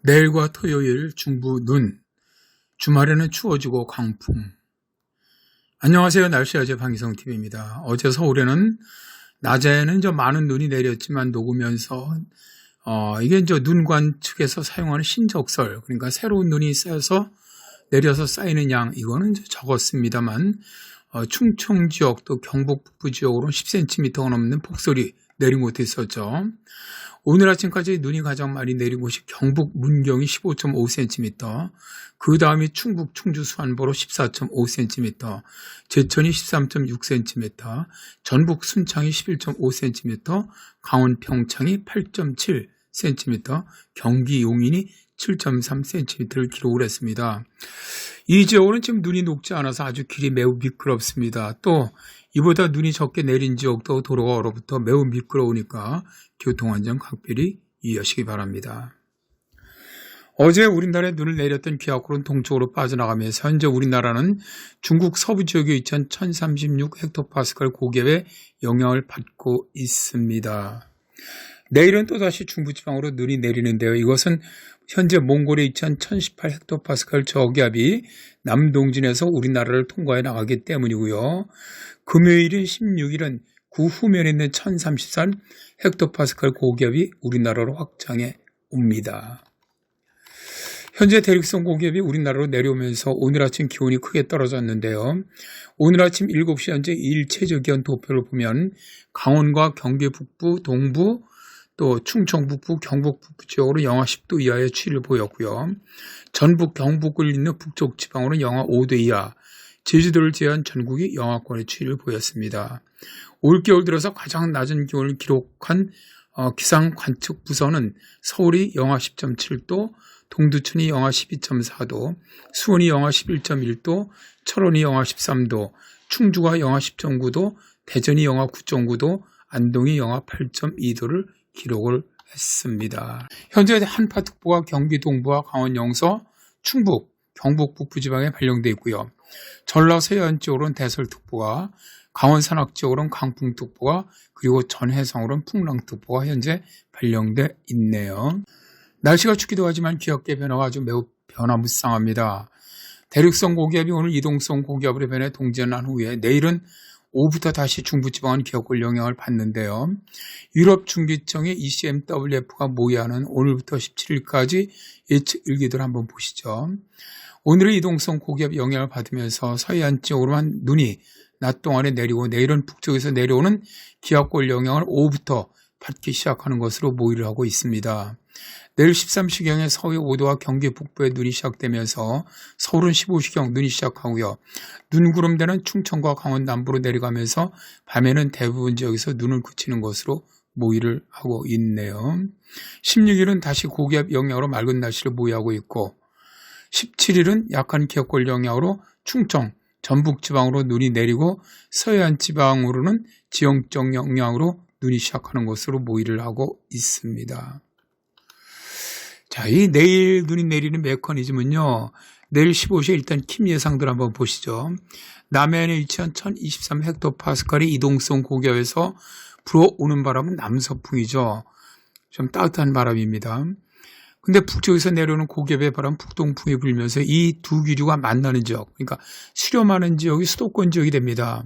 내일과 토요일 중부 눈, 주말에는 추워지고 강풍. 안녕하세요. 날씨 어제 방기성TV입니다. 어제 서울에는 낮에는 많은 눈이 내렸지만 녹으면서 이게 눈관 측에서 사용하는 신적설, 그러니까 새로운 눈이 쌓여서 내려서 쌓이는 양, 이거는 적었습니다만 충청 지역 또 경북 북부 지역으로는 10cm가 넘는 폭설이 내린 곳도 있었죠. 오늘 아침까지 눈이 가장 많이 내린 곳이 경북 문경이 15.5cm, 그 다음이 충북 충주 수안보로 14.5cm, 제천이 13.6cm, 전북 순창이 11.5cm, 강원 평창이 8.7cm, 경기 용인이 7.3cm를 기록을 했습니다. 이 지역은 지금 눈이 녹지 않아서 아주 길이 매우 미끄럽습니다. 또 이보다 눈이 적게 내린 지역도 도로가 얼어붙어 매우 미끄러우니까 교통안전 각별히 유의하시기 바랍니다. 어제 우리나라에 눈을 내렸던 기압골은 동쪽으로 빠져나가면서 현재 우리나라는 중국 서부 지역에 위치한 1036헥토파스칼 고기압의 영향을 받고 있습니다. 내일은 또다시 중부지방으로 눈이 내리는데요. 이것은 현재 몽골에 위치한 1018헥토파스칼 저기압이 남동진에서 우리나라를 통과해 나가기 때문이고요. 금요일인 16일은 그 후면에 있는 1033헥토파스칼 고기압이 우리나라로 확장해 옵니다. 현재 대륙성 고기압이 우리나라로 내려오면서 오늘 아침 기온이 크게 떨어졌는데요. 오늘 아침 7시 현재 일체적기온 도표를 보면 강원과 경기 북부, 동부, 또 충청 북부, 경북 북부 지역으로 영하 10도 이하의 추위를 보였고요. 전북, 경북을 잇는 북쪽 지방으로는 영하 5도 이하, 제주도를 제외한 전국이 영하권의 추위를 보였습니다. 올겨울 들어서 가장 낮은 기온을 기록한 기상관측부서는 서울이 영하 10.7도, 동두천이 영하 12.4도, 수원이 영하 11.1도, 철원이 영하 13도, 충주가 영하 10.9도, 대전이 영하 9.9도, 안동이 영하 8.2도를 기록을 했습니다. 현재 한파특보가 경기 동부와 강원 영서, 충북, 경북 북부 지방에 발령되어 있고요. 전라 서해안 지역으로는 대설특보가, 강원 산악 지역으로는 강풍특보가, 그리고 전해성으로는 풍랑특보가 현재 발령되어 있네요. 날씨가 춥기도 하지만 기압계 변화가 아주 매우 변화무쌍합니다. 대륙성 고기압이 오늘 이동성 고기압으로 변해 동전한 후에 내일은 오후부터 다시 중부지방은 기압골 영향을 받는데요. 유럽 중기청의 ECMWF가 모의하는 오늘부터 17일까지 예측 일기도를 한번 보시죠. 오늘은 이동성 고기압 영향을 받으면서 서해안 지역으로만 눈이 낮 동안에 내리고 내일은 북쪽에서 내려오는 기압골 영향을 오후부터 받기 시작하는 것으로 모의를 하고 있습니다. 내일 13시경에 서해 5도와 경기 북부에 눈이 시작되면서 서울은 15시경 눈이 시작하고요. 눈구름대는 충청과 강원 남부로 내려가면서 밤에는 대부분 지역에서 눈을 그치는 것으로 모의를 하고 있네요. 16일은 다시 고기압 영향으로 맑은 날씨를 모의하고 있고 17일은 약한 기압골 영향으로 충청, 전북 지방으로 눈이 내리고 서해안 지방으로는 지형적 영향으로 눈이 시작하는 것으로 모의를 하고 있습니다. 자, 이 내일 눈이 내리는 메커니즘은요. 내일 15시에 일단 킴 예상들 한번 보시죠. 남해안에 위치한 1023헥토파스칼의 이동성 고기압에서 불어오는 바람은 남서풍이죠. 좀 따뜻한 바람입니다. 근데 북쪽에서 내려오는 고기압의 바람 북동풍이 불면서 이 두 기류가 만나는 지역, 그러니까 수렴하는 지역이 수도권 지역이 됩니다.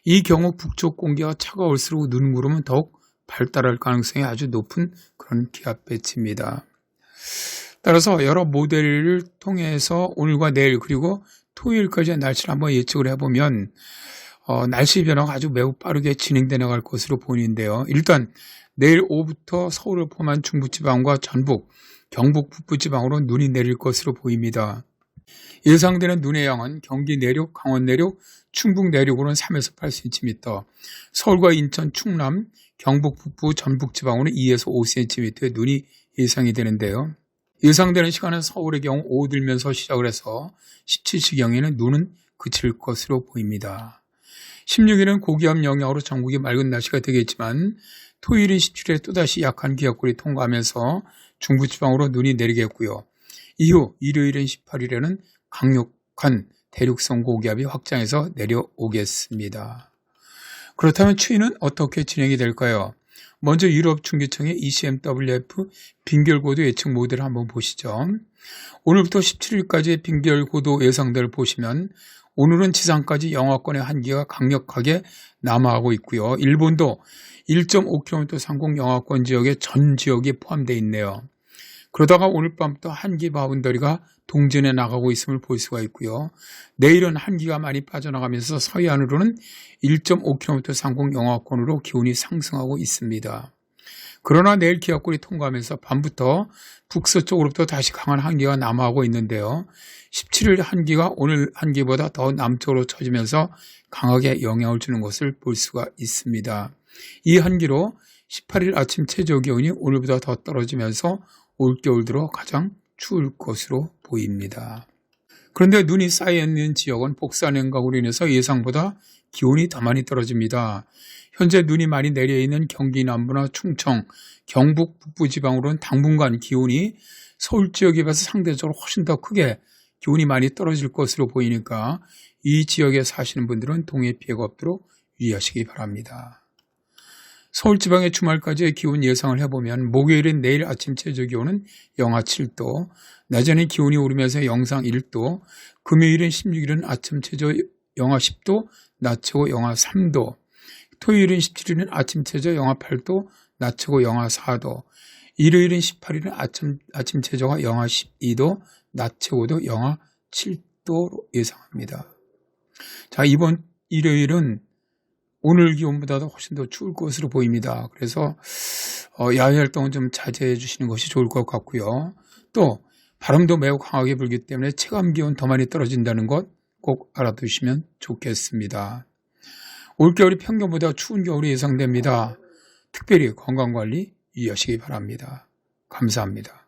이 경우 북쪽 공기가 차가울수록 눈구름은 더욱 발달할 가능성이 아주 높은 그런 기압 배치입니다. 따라서 여러 모델을 통해서 오늘과 내일 그리고 토요일까지의 날씨를 한번 예측을 해보면 날씨 변화가 아주 매우 빠르게 진행돼 나갈 것으로 보이는데요. 일단 내일 오후부터 서울을 포함한 중부지방과 전북, 경북 북부지방으로 눈이 내릴 것으로 보입니다. 예상되는 눈의 양은 경기 내륙, 강원 내륙, 충북 내륙으로는 3에서 8cm, 서울과 인천, 충남, 경북 북부, 전북 지방으로는 2에서 5cm의 눈이 예상이 되는데요. 예상되는 시간은 서울의 경우 오후 들면서 시작을 해서 17시경에는 눈은 그칠 것으로 보입니다. 16일은 고기압 영향으로 전국이 맑은 날씨가 되겠지만 토요일인 17일에 또다시 약한 기압골이 통과하면서 중부지방으로 눈이 내리겠고요. 이후 일요일인 18일에는 강력한 대륙성 고기압이 확장해서 내려오겠습니다. 그렇다면 추위는 어떻게 진행이 될까요? 먼저 유럽 중기청의 ECMWF 빈결고도 예측 모델을 한번 보시죠. 오늘부터 17일까지의 빈결고도 예상들을 보시면 오늘은 지상까지 영하권의 한기가 강력하게 남하하고 있고요. 일본도 1.5km 상공 영하권 지역의 전 지역이 포함되어 있네요. 그러다가 오늘 밤부터 한기 바운더리가 동전에 나가고 있음을 볼 수가 있고요. 내일은 한기가 많이 빠져나가면서 서해안으로는 1.5km 상공 영하권으로 기온이 상승하고 있습니다. 그러나 내일 기압골이 통과하면서 밤부터 북서쪽으로부터 다시 강한 한기가 남하하고 있는데요. 17일 한기가 오늘 한기보다 더 남쪽으로 처지면서 강하게 영향을 주는 것을 볼 수가 있습니다. 이 한기로 18일 아침 최저기온이 오늘보다 더 떨어지면서 올겨울 들어 가장 추울 것으로 보입니다. 그런데 눈이 쌓여있는 지역은 복사냉각으로 인해서 예상보다 기온이 더 많이 떨어집니다. 현재 눈이 많이 내려있는 경기 남부나 충청, 경북 북부 지방으로는 당분간 기온이 서울 지역에 비해서 상대적으로 훨씬 더 크게 기온이 많이 떨어질 것으로 보이니까 이 지역에 사시는 분들은 동해 피해가 없도록 유의하시기 바랍니다. 서울 지방의 주말까지의 기온 예상을 해보면 목요일인 내일 아침 최저기온은 영하 7도, 낮에는 기온이 오르면서 영상 1도, 금요일인 16일은 아침 최저 영하 10도, 낮 최고 영하 3도, 토요일인 17일은 아침 최저 영하 8도, 낮 최고 영하 4도, 일요일인 18일은 아침 최저가 영하 12도, 낮 최고도 영하 7도로 예상합니다. 자, 이번 일요일은 오늘 기온보다도 훨씬 더 추울 것으로 보입니다. 그래서 야외 활동은 좀 자제해 주시는 것이 좋을 것 같고요. 또 바람도 매우 강하게 불기 때문에 체감 기온 더 많이 떨어진다는 것 꼭 알아두시면 좋겠습니다. 올겨울이 평년보다 추운 겨울이 예상됩니다. 특별히 건강관리 유의하시기 바랍니다. 감사합니다.